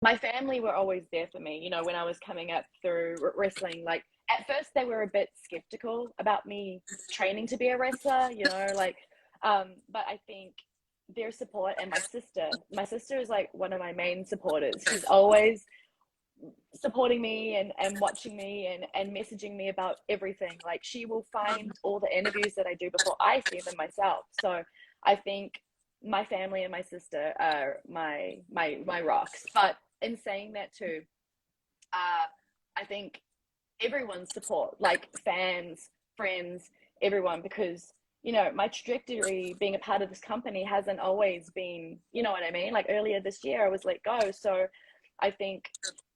my family were always there for me, you know, when I was coming up through wrestling. Like, at first they were a bit skeptical about me training to be a wrestler, you know, like, but I think their support, and my sister is like one of my main supporters. She's always supporting me and watching me and messaging me about everything. Like, she will find all the interviews that I do before I see them myself. So I think my family and my sister are my rocks. But in saying that too, I think everyone's support, like fans, friends, everyone, because, you know, my trajectory being a part of this company hasn't always been, you know what I mean? Like, earlier this year I was let go. So I think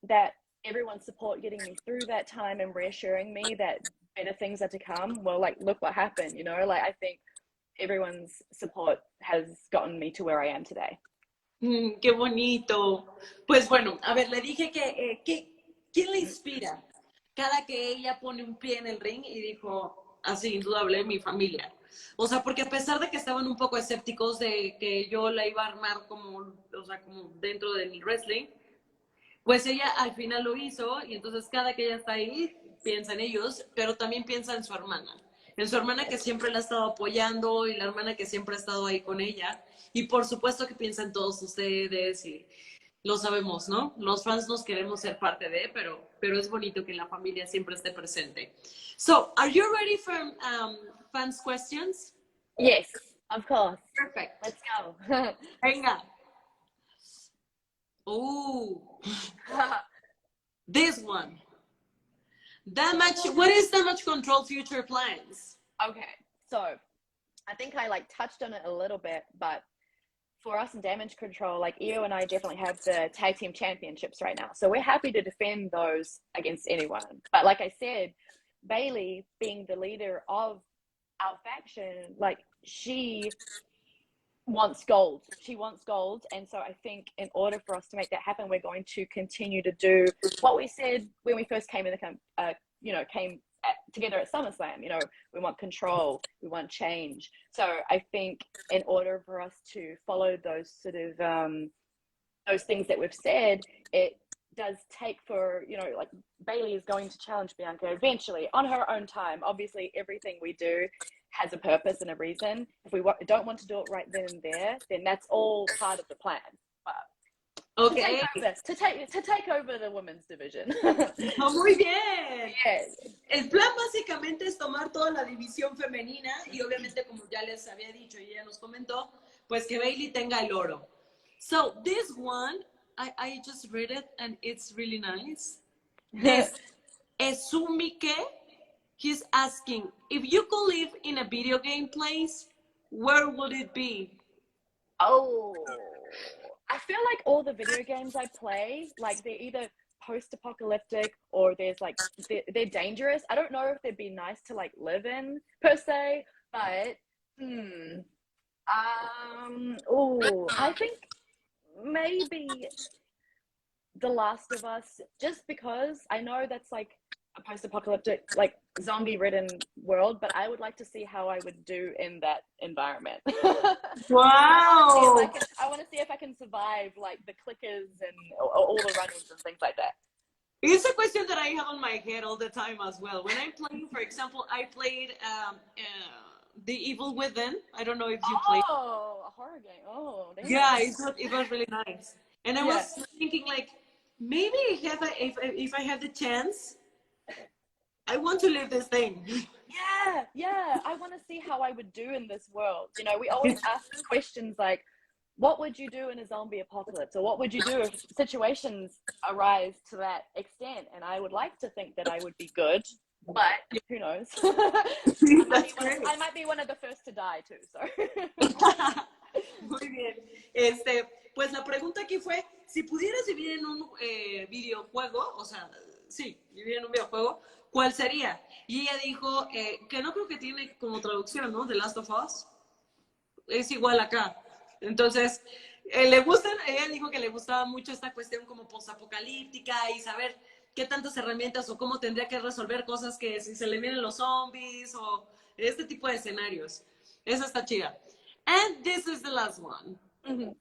that everyone's support getting me through that time and reassuring me that better things are to come. Well, like, look what happened, you know, like, I think everyone's support has gotten me to where I am today. Qué bonito. Pues bueno, a ver, le dije ¿quién le inspira? Cada que ella pone un pie en el ring, y dijo, así, indudable, mi familia. O sea, porque a pesar de que estaban un poco escépticos de que yo la iba a armar como, o sea, como dentro del wrestling, pues ella al final lo hizo, y entonces cada que ella está ahí, piensa en ellos, pero también piensa en su hermana que siempre la ha estado apoyando, y la hermana que siempre ha estado ahí con ella, y por supuesto que piensa en todos ustedes, y lo sabemos, ¿no? Los fans nos queremos ser parte de, pero es bonito que la familia siempre esté presente. So, are you ready for fans questions? Yes, of course. Perfect. Let's go. Venga. Ooh. This one. What is damage control future plans? Okay, so I think I like touched on it a little bit, but for us in damage control, like, Io and I definitely have the tag team championships right now. So we're happy to defend those against anyone. But like I said, Bailey, being the leader of our faction, like, she wants gold. She wants gold. And so I think in order for us to make that happen, we're going to continue to do what we said when we first came in the together at SummerSlam. You know, we want control, we want change. So I think in order for us to follow those sort of those things that we've said, it does take for, you know, like, Bailey is going to challenge Bianca eventually on her own time. Obviously, everything we do has a purpose and a reason. If we don't want to do it right then and there, then that's all part of the plan. But okay. to take over the women's division. Oh, muy bien. Yes. El plan básicamente es tomar toda la división femenina, y obviamente, como ya les había dicho y ella nos comentó, pues que Bailey tenga el oro. So this one, I just read it and it's really nice. This Esumike, he's asking, if you could live in a video game place, where would it be? Oh, I feel like all the video games I play, like, they're either post-apocalyptic or they're dangerous. I don't know if they'd be nice to, like, live in per se, but I think maybe The Last of Us, just because I know that's like a post-apocalyptic, like, zombie-ridden world, but I would like to see how I would do in that environment. Wow! I want to see if I can survive, like, the clickers and all the runners and things like that. It's a question that I have on my head all the time as well. When I'm playing, for example, I played The Evil Within. I don't know if you played. Oh, a horror game. Oh, damn. Yeah, it was really nice. And I was thinking, like, maybe if I have the chance, I want to live this thing. Yeah. I want to see how I would do in this world. You know, we always ask questions like, what would you do in a zombie apocalypse? Or what would you do if situations arise to that extent? And I would like to think that I would be good, but who knows? I might be one of the first to die too, so. Muy bien. Pues la pregunta aquí fue, si pudieras vivir en un videojuego, o sea, sí, vivir en un videojuego, ¿cuál sería? Y ella dijo que no creo que tiene como traducción, ¿no? The Last of Us. Es igual acá. Entonces, ella dijo que le gustaba mucho esta cuestión como postapocalíptica y saber qué tantas herramientas o cómo tendría que resolver cosas que si se le vienen los zombies o este tipo de escenarios. Esa está chida. And this is the last one. Mm-hmm.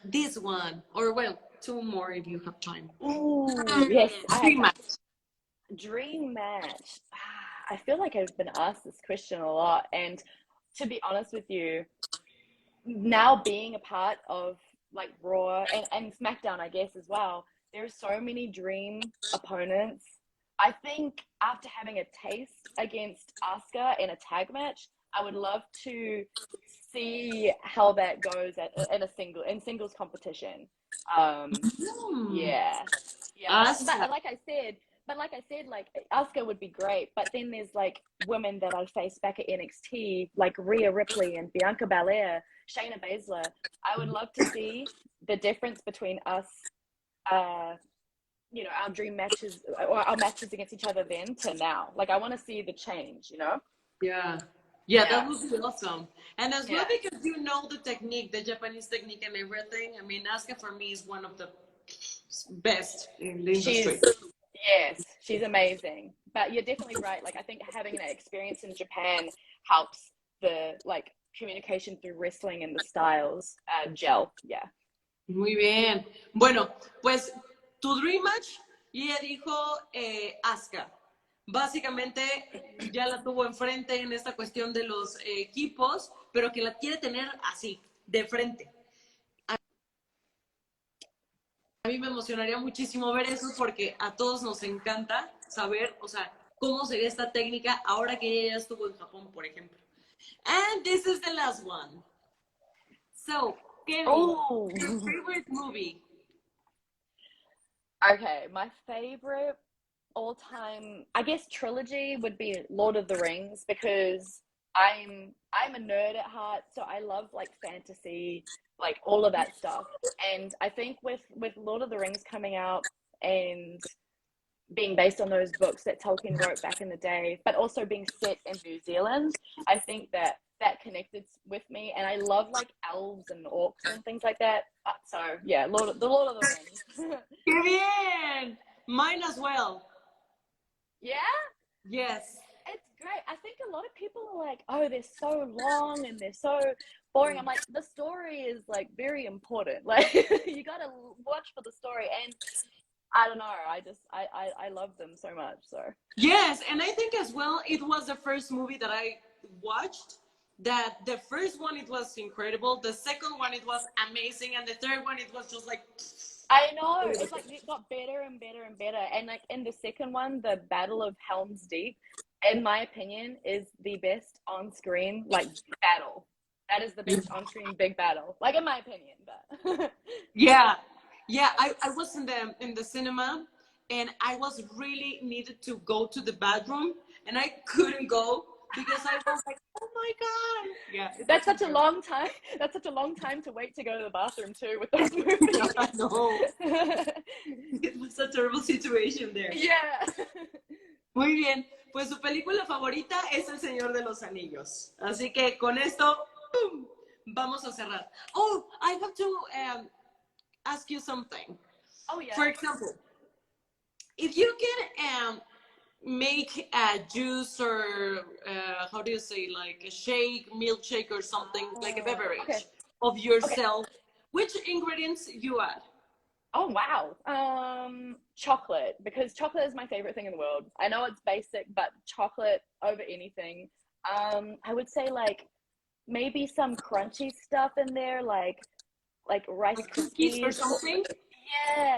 This one, or well, two more if you have time. Ooh, yes, I Dream have match. dream match. I feel like I've been asked this question a lot, and to be honest with you, now being a part of like Raw and SmackDown, I guess as well, there's so many dream opponents. I think after having a taste against Asuka in a tag match, I would love to see how that goes in a singles competition. Hmm. Yeah, yeah, Asuka. but like I said, like Asuka would be great. But then there's like women that I faced back at NXT, like Rhea Ripley and Bianca Belair, Shayna Baszler. I would love to see the difference between us, uh, our dream matches or our matches against each other then to now. Like I want to see the change, you know? Yeah. Yeah, Yeah, that would be awesome. And as well, yeah. because you know the technique, the Japanese technique and everything. I mean, Asuka for me is one of the best in the industry. She's amazing. But you're definitely right. Like I think having an experience in Japan helps the like communication through wrestling and the styles gel. Yeah. Muy bien. Bueno, pues tu dream match, y ella dijo Asuka. Básicamente ya la tuvo enfrente en esta cuestión de los equipos, pero que la quiere tener así, de frente. A mí me emocionaría muchísimo ver eso porque a todos nos encanta saber, o sea, cómo sería esta técnica ahora que ella ya estuvo en Japón, por ejemplo. And this is the last one. So, Kevin, Oh. your favorite movie? Okay, my favorite all-time, I guess trilogy would be Lord of the Rings because I'm a nerd at heart, so I love like fantasy, like all of that stuff. And I think with Lord of the Rings coming out and being based on those books that Tolkien wrote back in the day, but also being set in New Zealand, I think that connected with me. And I love like elves and orcs and things like that. So yeah, Lord of the Rings. ¡Qué bien! Mine as well. Yeah, Yes. it's great. I think a lot of people are like, oh, they're so long and they're so boring. I'm like, the story is like very important. Like you gotta watch for the story. And I don't know. I love them so much. So Yes, and I think as well, it was the first movie that I watched. That the first one, it was incredible. The second one, it was amazing. And the third one, it was just like... I know it's like it got better and better and better. And like in the second one, the Battle of Helm's Deep, in my opinion, is the best on-screen like battle. That is the best on-screen big battle, like in my opinion. But Yeah, yeah. I was in the cinema, and I was really needed to go to the bathroom, and I couldn't go because I was like, oh my god. Yeah, that's such a long time. That's such a long time to wait to go to the bathroom too with those movies. I know. It was a terrible situation there. Yeah. Muy bien, pues su película favorita es El Señor de los Anillos. Así que con esto, ¡pum!, vamos a cerrar. Oh, I have to ask you something. Oh yeah. For example, if you can make a juice or how do you say, like a shake, milkshake or something, like a beverage Okay. of yourself, which ingredients you add? Oh wow. Chocolate, because chocolate is my favorite thing in the world. I know it's basic, but chocolate over anything. I would say like maybe some crunchy stuff in there, like Rice Like cookies or Krispies. something?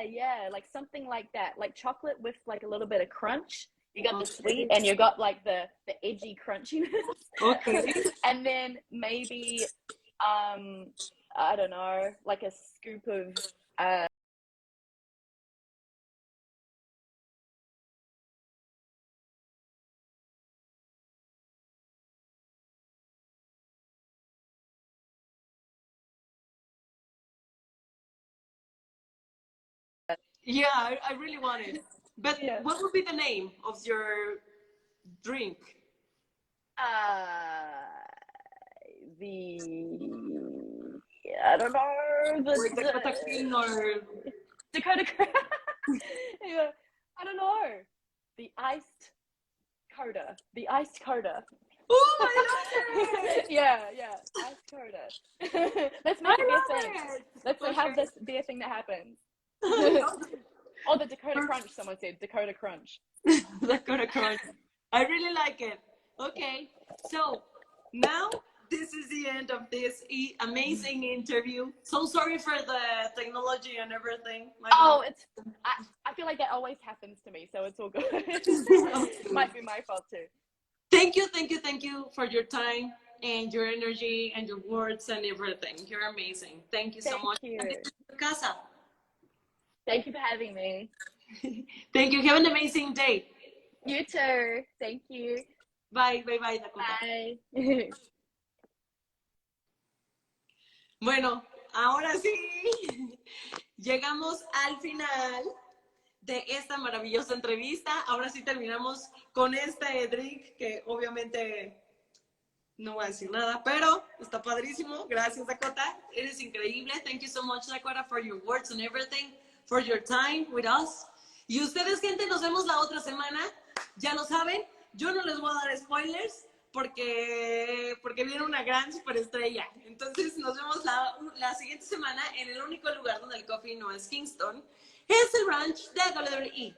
Yeah, like something like that. Like chocolate with like a little bit of crunch. You got the Okay. sweet and you got like the edgy crunchiness. Okay. And then maybe I don't know, like a scoop of Yeah, I really want it. But yeah. what would be the name of your drink? The I don't know Like Dakota King or... Dakota. Yeah, I don't know. The iced coda. The iced coda. Oh, I love it! Yeah, iced coda. Let's I make it be a love thing. it! Let's Okay. have this be a thing that happens. Or the Dakota Crunch, someone said. Dakota Crunch. Dakota Crunch. I really like it. Okay, so now this is the end of this amazing interview. So sorry for the technology and everything. Oh, I feel like that always happens to me, so it's all good. Might be my fault too. Thank you for your time and your energy and your words and everything. You're amazing. Thank you so much. You. And this is your casa. Thank you for having me. Thank you. Have an amazing day. You too. Thank you. Bye, Dakota. Bye. Bueno, ahora sí, llegamos al final de esta maravillosa entrevista. Ahora sí terminamos con este drink que obviamente no voy a decir nada, pero está padrísimo. Gracias, Dakota. Eres increíble. Thank you so much, Dakota, for your words and everything, for your time with us. Y ustedes, gente, nos vemos la otra semana. Ya lo saben, yo no les voy a dar spoilers porque viene una gran superestrella. Entonces nos vemos la siguiente semana en el único lugar donde el coffee no es Kingston. Es el ranch de WWE.